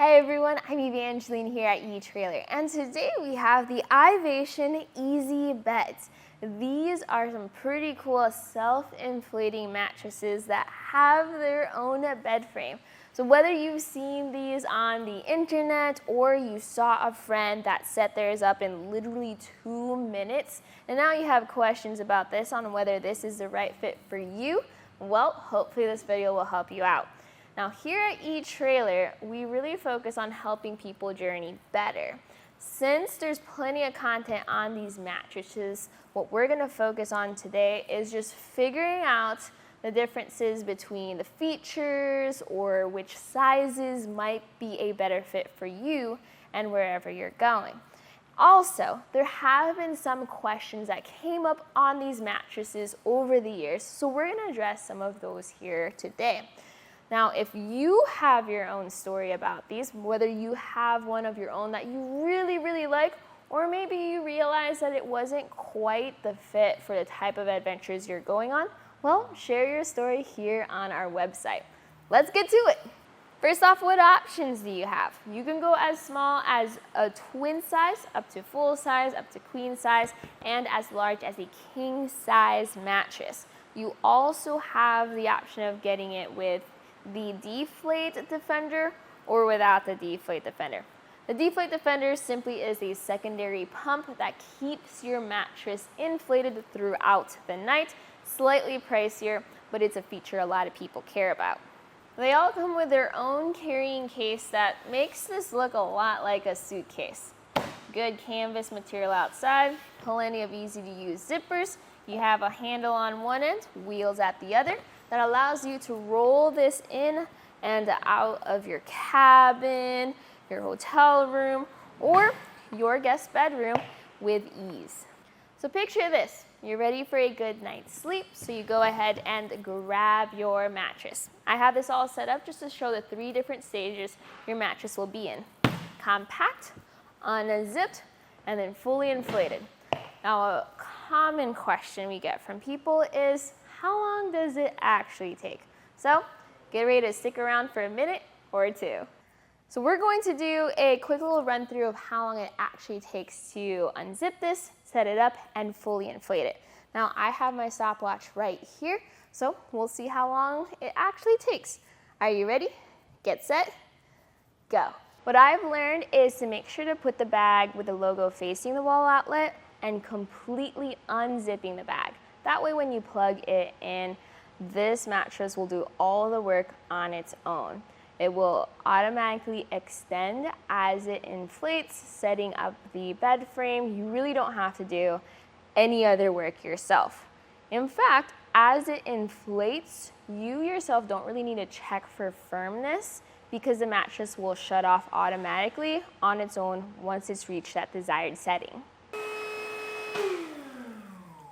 Hey everyone, I'm Evangeline here at etrailer, and today we have the Ivation Easy Beds. These are some pretty cool self-inflating mattresses that have their own bed frame. So whether you've seen these on the internet or you saw a friend that set theirs up in literally 2 minutes, and now you have questions about this on whether this is the right fit for you, well, hopefully this video will help you out. Now here at etrailer, we really focus on helping people journey better. Since there's plenty of content on these mattresses, what we're gonna focus on today is just figuring out the differences between the features or which sizes might be a better fit for you and wherever you're going. Also, there have been some questions that came up on these mattresses over the years, so we're gonna address some of those here today. Now, if you have your own story about these, whether you have one of your own that you really like, or maybe you realize that it wasn't quite the fit for the type of adventures you're going on, well, share your story here on our website. Let's get to it. First off, what options do you have? You can go as small as a twin size, up to full size, up to queen size, and as large as a king size mattress. You also have the option of getting it with the Deflate Defender or without the Deflate Defender. The Deflate Defender simply is a secondary pump that keeps your mattress inflated throughout the night. Slightly pricier, but it's a feature a lot of people care about. They all come with their own carrying case that makes this look a lot like a suitcase. Good canvas material outside, plenty of easy to use zippers. You have a handle on one end, wheels at the other, that allows you to roll this in and out of your cabin, your hotel room, or your guest bedroom with ease. So picture this, you're ready for a good night's sleep, so you go ahead and grab your mattress. I have this all set up just to show the 3 different stages your mattress will be in. Compact, unzipped, and then fully inflated. Now a common question we get from people is, how long does it actually take? So get ready to stick around for a minute or 2. So we're going to do a quick little run through of how long it actually takes to unzip this, set it up, and fully inflate it. Now I have my stopwatch right here, so we'll see how long it actually takes. Are you ready? Get set, go. What I've learned is to make sure to put the bag with the logo facing the wall outlet and completely unzipping the bag. That way when you plug it in, this mattress will do all the work on its own. It will automatically extend as it inflates, setting up the bed frame. You really don't have to do any other work yourself. In fact, as it inflates, you yourself don't really need to check for firmness because the mattress will shut off automatically on its own once it's reached that desired setting.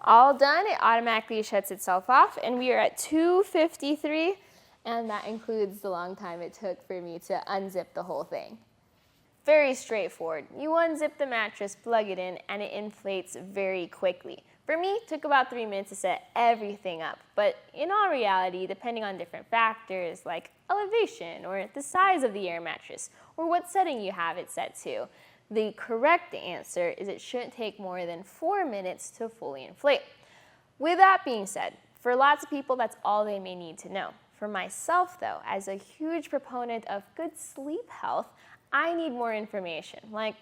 All done, it automatically shuts itself off, and we are at 2:53, and that includes the long time it took for me to unzip the whole thing. Very straightforward. You unzip the mattress, plug it in, and it inflates very quickly. For me, it took about 3 minutes to set everything up, but in all reality, depending on different factors like elevation or the size of the air mattress or what setting you have it set to, the correct answer is it shouldn't take more than 4 minutes to fully inflate. With that being said, for lots of people, that's all they may need to know. For myself though, as a huge proponent of good sleep health, I need more information, like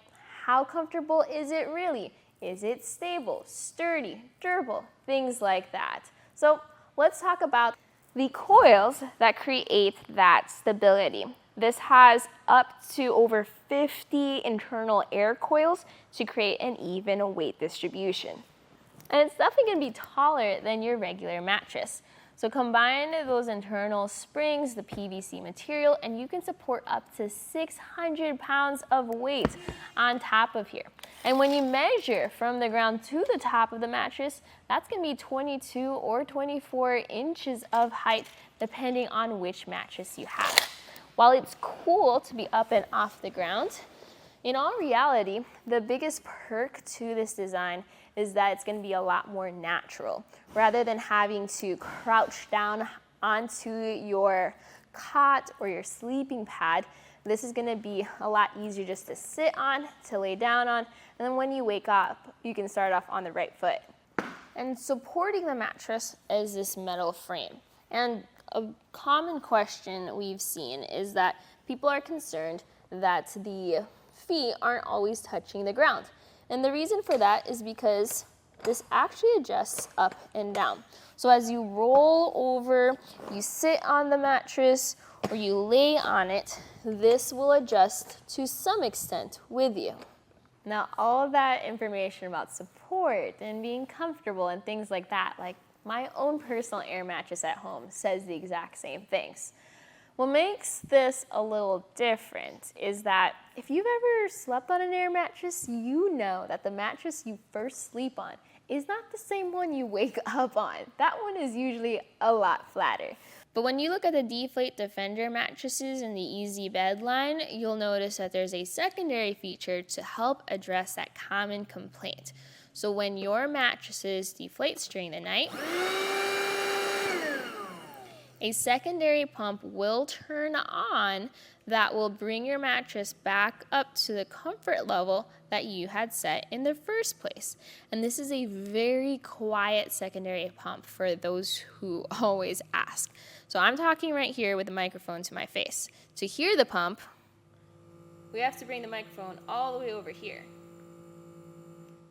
how comfortable is it really? Is it stable, sturdy, durable, things like that. So let's talk about the coils that create that stability. This has up to over 50 internal air coils to create an even weight distribution. And it's definitely going to be taller than your regular mattress. So combine those internal springs, the PVC material, and you can support up to 600 pounds of weight on top of here. And when you measure from the ground to the top of the mattress, that's going to be 22 or 24 inches of height, depending on which mattress you have. While it's cool to be up and off the ground, in all reality, the biggest perk to this design is that it's going to be a lot more natural. Rather than having to crouch down onto your cot or your sleeping pad, this is gonna be a lot easier just to sit on, to lay down on, and then when you wake up, you can start off on the right foot. And supporting the mattress is this metal frame. And a common question we've seen is that people are concerned that the feet aren't always touching the ground. And the reason for that is because this actually adjusts up and down. So as you roll over, you sit on the mattress, or you lay on it, this will adjust to some extent with you. Now, all of that information about support and being comfortable and things like that, like my own personal air mattress at home says the exact same things. What makes this a little different is that if you've ever slept on an air mattress, you know that the mattress you first sleep on is not the same one you wake up on. That one is usually a lot flatter. But when you look at the Deflate Defender mattresses in the Easy Bed line, you'll notice that there's a secondary feature to help address that common complaint. So when your mattresses deflates during the night, a secondary pump will turn on that will bring your mattress back up to the comfort level that you had set in the first place. And this is a very quiet secondary pump for those who always ask. So I'm talking right here with the microphone to my face. To hear the pump, we have to bring the microphone all the way over here.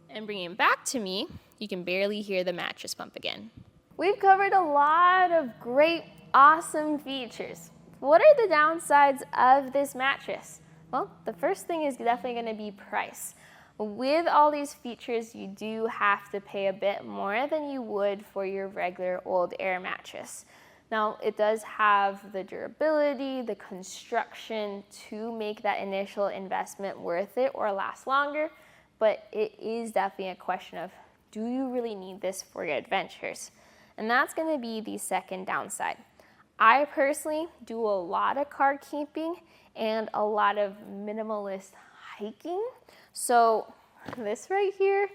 And bringing it back to me, you can barely hear the mattress pump again. We've covered a lot of great, awesome features. What are the downsides of this mattress? Well, the first thing is definitely going to be price. With all these features, you do have to pay a bit more than you would for your regular old air mattress. Now, it does have the durability, the construction to make that initial investment worth it or last longer, but it is definitely a question of, do you really need this for your adventures? And that's going to be the second downside. I personally do a lot of car camping and a lot of minimalist hiking. So this right here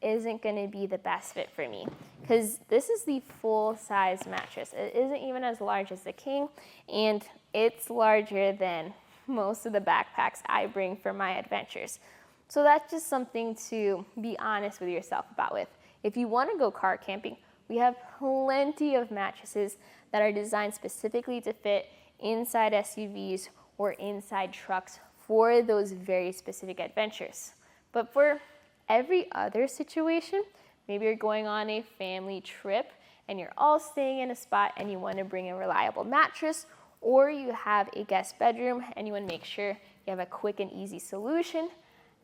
isn't going to be the best fit for me because this is the full-size mattress. It isn't even as large as the King, and it's larger than most of the backpacks I bring for my adventures. So that's just something to be honest with yourself about with. If you want to go car camping, we have plenty of mattresses that are designed specifically to fit inside SUVs or inside trucks for those very specific adventures. But for every other situation, maybe you're going on a family trip and you're all staying in a spot and you want to bring a reliable mattress, or you have a guest bedroom and you want to make sure you have a quick and easy solution,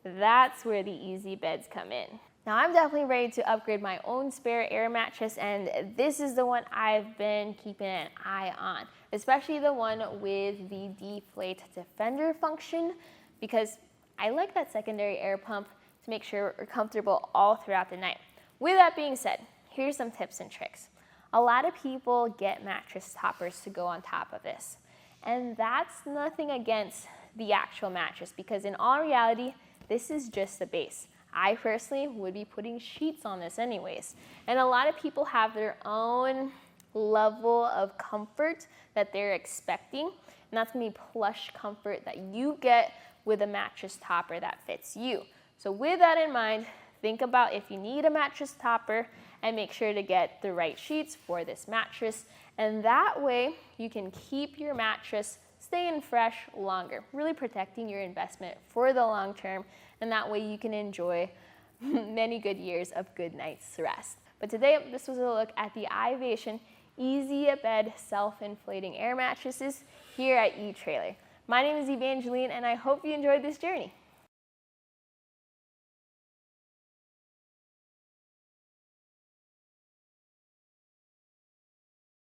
that's where the Easy Beds come in. Now, I'm definitely ready to upgrade my own spare air mattress, and this is the one I've been keeping an eye on, especially the one with the Deflate Defender function, because I like that secondary air pump to make sure we're comfortable all throughout the night. With that being said, here's some tips and tricks. A lot of people get mattress toppers to go on top of this, and that's nothing against the actual mattress, because in all reality, this is just the base. I personally would be putting sheets on this anyways. And a lot of people have their own level of comfort that they're expecting, and that's gonna be plush comfort that you get with a mattress topper that fits you. So with that in mind, think about if you need a mattress topper and make sure to get the right sheets for this mattress. And that way you can keep your mattress staying fresh longer, really protecting your investment for the long term, and that way you can enjoy many good years of good night's rest. But today, this was a look at the Ivation Easy Bed self-inflating air mattresses here at eTrailer. My name is Evangeline, and I hope you enjoyed this journey.